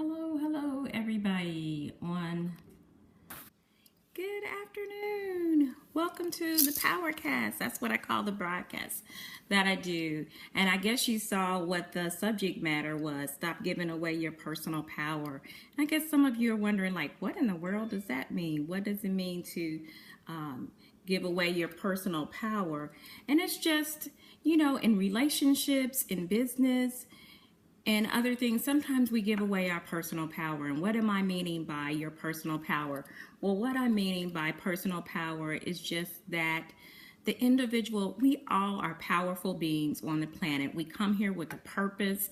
Hello, everybody on good afternoon. Welcome to the Powercast. That's what I call the broadcast that I do. And I guess you saw what the subject matter was. Stop giving away your personal power. And I guess some of you are wondering, like, what in the world does that mean? What does it mean to give away your personal power? And it's just, in relationships, in business, and other things, sometimes we give away our personal power. And what am I meaning by your personal power? Well, what I'm meaning by personal power is just that the individual, we all are powerful beings on the planet. We come here with a purpose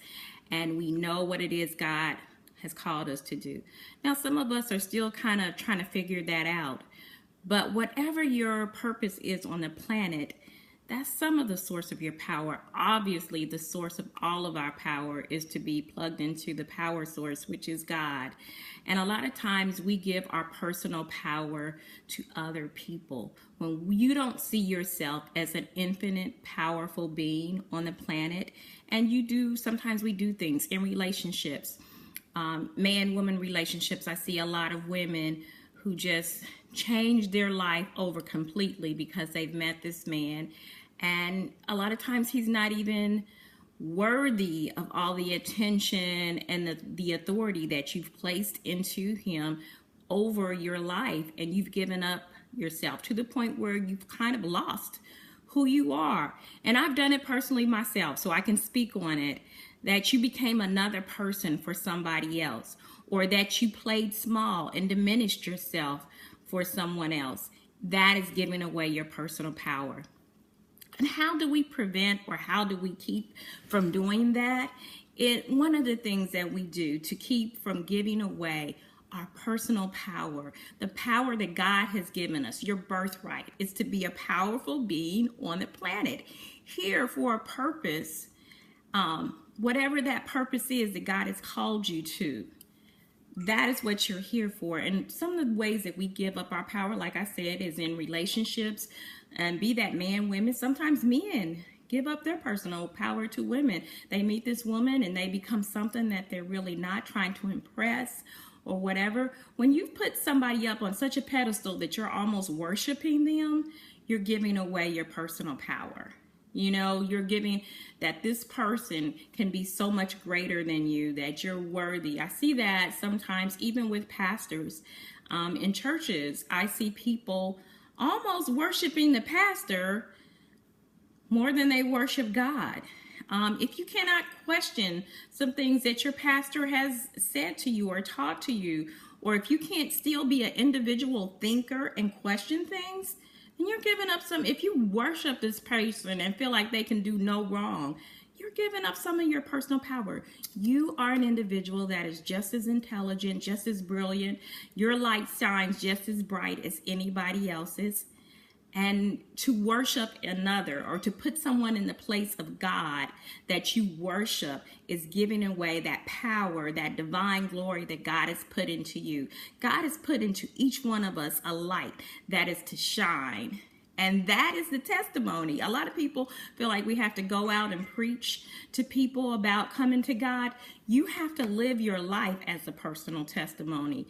and we know what it is God has called us to do. Now, some of us are still kind of trying to figure that out. But whatever your purpose is on the planet, that's some of the source of your power. Obviously, the source of all of our power is to be plugged into the power source, which is God. And a lot of times we give our personal power to other people. When you don't see yourself as an infinite, powerful being on the planet, and sometimes we do things in relationships, man-woman relationships. I see a lot of women who just change their life over completely because they've met this man. And a lot of times he's not even worthy of all the attention and the authority that you've placed into him over your life. And you've given up yourself to the point where you've kind of lost who you are. And I've done it personally myself, so I can speak on it, that you became another person for somebody else, or that you played small and diminished yourself for someone else. That is giving away your personal power. And how do we prevent, or how do we keep from doing that? One of the things that we do to keep from giving away our personal power, the power that God has given us, your birthright, is to be a powerful being on the planet, here for a purpose, whatever that purpose is that God has called you to. That is what you're here for. And some of the ways that we give up our power, like I said, is in relationships, and be that man, women. Sometimes men give up their personal power to women. They meet this woman and they become something that they're really not, trying to impress or whatever. When you've put somebody up on such a pedestal that you're almost worshiping them, you're giving away your personal power. You're giving that this person can be so much greater than you, that you're worthy. I see that sometimes even with pastors in churches. I see people almost worshiping the pastor more than they worship God. If you cannot question some things that your pastor has said to you or taught to you, or if you can't still be an individual thinker and question things, and you're giving up if you worship this person and feel like they can do no wrong, you're giving up some of your personal power. You are an individual that is just as intelligent, just as brilliant. Your light shines just as bright as anybody else's. And to worship another, or to put someone in the place of God that you worship, is giving away that power, that divine glory that God has put into you. God has put into each one of us a light that is to shine. And that is the testimony. A lot of people feel like we have to go out and preach to people about coming to God. You have to live your life as a personal testimony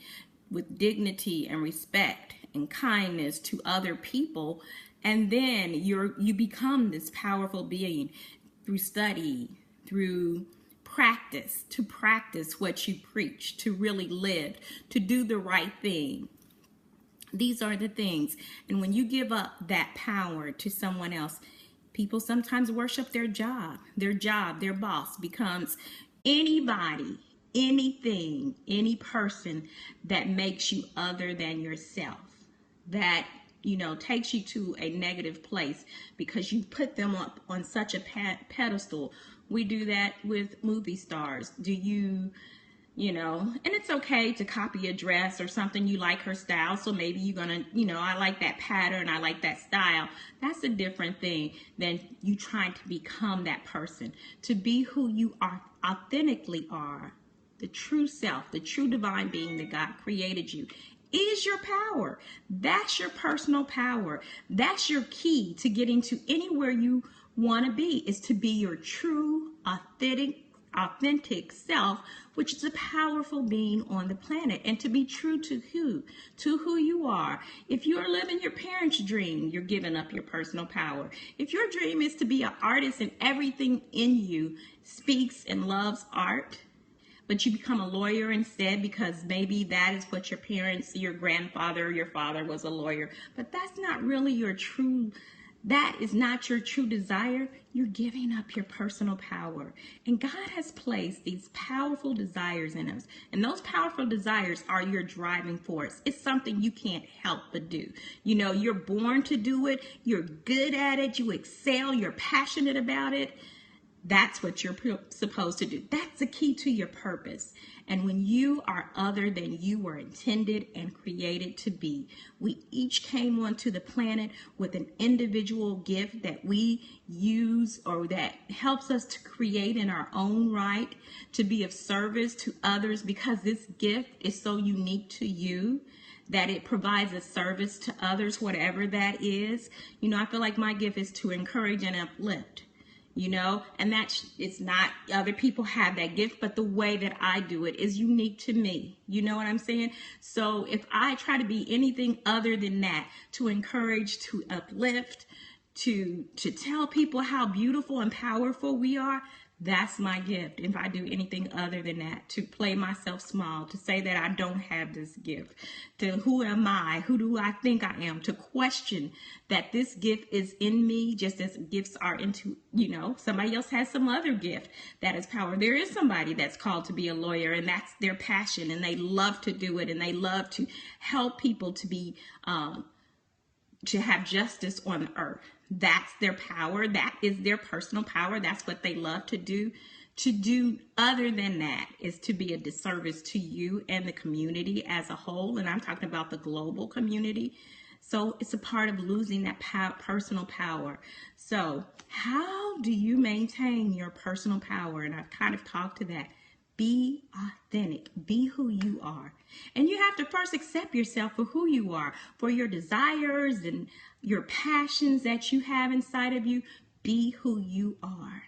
with dignity and respect and kindness to other people. And then you become this powerful being through study, through practice, to practice what you preach, to really live, to do the right thing. These are the things. And when you give up that power to someone else, people sometimes worship their job. Their boss becomes anybody, anything, any person that makes you other than yourself, that takes you to a negative place because you put them up on such a pedestal. We do that with movie stars. And it's okay to copy a dress or something. You like her style, so maybe you're gonna, I like that pattern, I like that style. That's a different thing than you trying to become that person. To be who you are, authentically are, the true self, the true divine being that God created you, is your power. That's your personal power. That's your key to getting to anywhere you want to be, is to be your true, authentic self, which is a powerful being on the planet, and to be true to who you are. If you're living your parents' dream, you're giving up your personal power. If your dream is to be an artist and everything in you speaks and loves art, but you become a lawyer instead because maybe that is what your parents, your grandfather, your father was a lawyer, but that's not really that is not your true desire. You're giving up your personal power. And God has placed these powerful desires in us. And those powerful desires are your driving force. It's something you can't help but do. You know, you're born to do it. You're good at it. You excel. You're passionate about it. That's what you're supposed to do. That's the key to your purpose. And when you are other than you were intended and created to be, we each came onto the planet with an individual gift that we use or that helps us to create in our own right, to be of service to others, because this gift is so unique to you that it provides a service to others, whatever that is. You know, I feel like my gift is to encourage and uplift. You know, and it's not, other people have that gift, but the way that I do it is unique to me. You know what I'm saying? So if I try to be anything other than that, to encourage, to uplift, to tell people how beautiful and powerful we are, that's my gift. If I do anything other than that, to play myself small, to say that I don't have this gift, to who am I? Who do I think I am? To question that this gift is in me, just as gifts are into, you know, somebody else has some other gift that is power. There is somebody that's called to be a lawyer, and that's their passion, and they love to do it, and they love to help people to be, to have justice on the earth. That's their power. That is their personal power. That's what they love to do. To do other than that is to be a disservice to you and the community as a whole. And I'm talking about the global community. So it's a part of losing that personal power. So how do you maintain your personal power? And I've kind of talked to that. Be authentic. Be who you are. And you have to first accept yourself for who you are, for your desires and your passions that you have inside of you. Be who you are.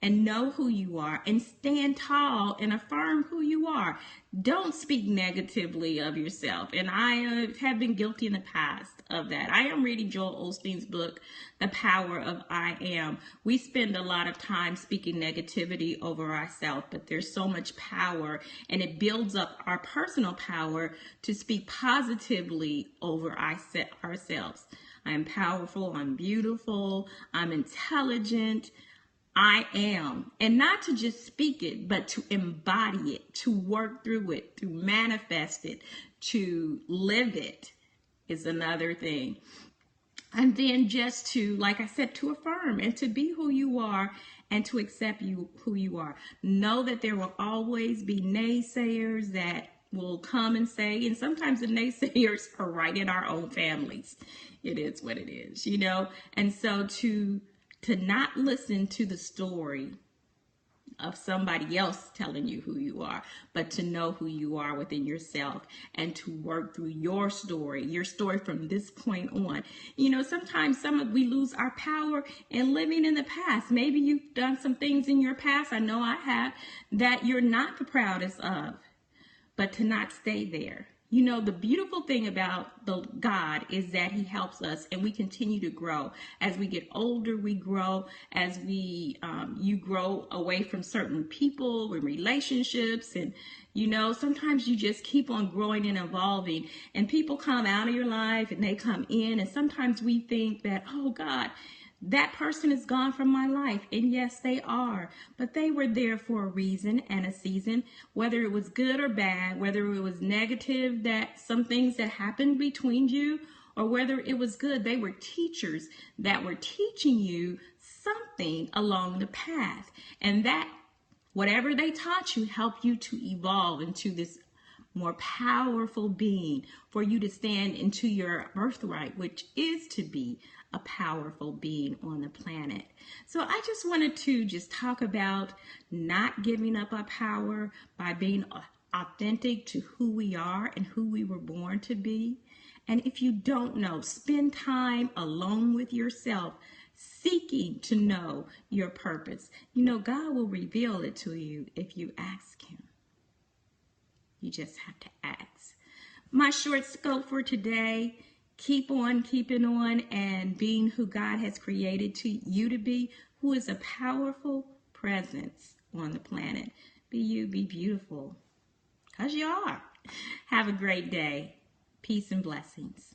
And know who you are, and stand tall and affirm who you are. Don't speak negatively of yourself. And I have been guilty in the past of that. I am reading Joel Osteen's book, The Power of I Am. We spend a lot of time speaking negativity over ourselves, but there's so much power, and it builds up our personal power to speak positively over ourselves. I am powerful, I'm beautiful, I'm intelligent, I am. And not to just speak it, but to embody it, to work through it, to manifest it, to live it is another thing. And then just to, like I said, to affirm and to be who you are and to accept who you are. Know that there will always be naysayers that will come and say, and sometimes the naysayers are right in our own families. It is what it is, you know. And so to not listen to the story of somebody else telling you who you are, but to know who you are within yourself and to work through your story from this point on. You know, sometimes we lose our power in living in the past. Maybe you've done some things in your past, I know I have, that you're not the proudest of, but to not stay there. You know, the beautiful thing about the God is that he helps us and we continue to grow. As we get older, we grow. As you grow away from certain people and relationships. And, you know, sometimes you just keep on growing and evolving. And people come out of your life and they come in. And sometimes we think that, oh, God, that person is gone from my life. And yes, they are. But they were there for a reason and a season, whether it was good or bad, whether it was negative, that some things that happened between you, or whether it was good. They were teachers that were teaching you something along the path. And that whatever they taught you helped you to evolve into this more powerful being, for you to stand into your birthright, which is to be a powerful being on the planet. So I just wanted to just talk about not giving up our power by being authentic to who we are and who we were born to be. And if you don't know, spend time alone with yourself seeking to know your purpose. You know, God will reveal it to you if you ask Him. You just have to ask. My short scope for today: keep on keeping on and being who God has created you to be, who is a powerful presence on the planet. Be you, be beautiful, because you are. Have a great day. Peace and blessings.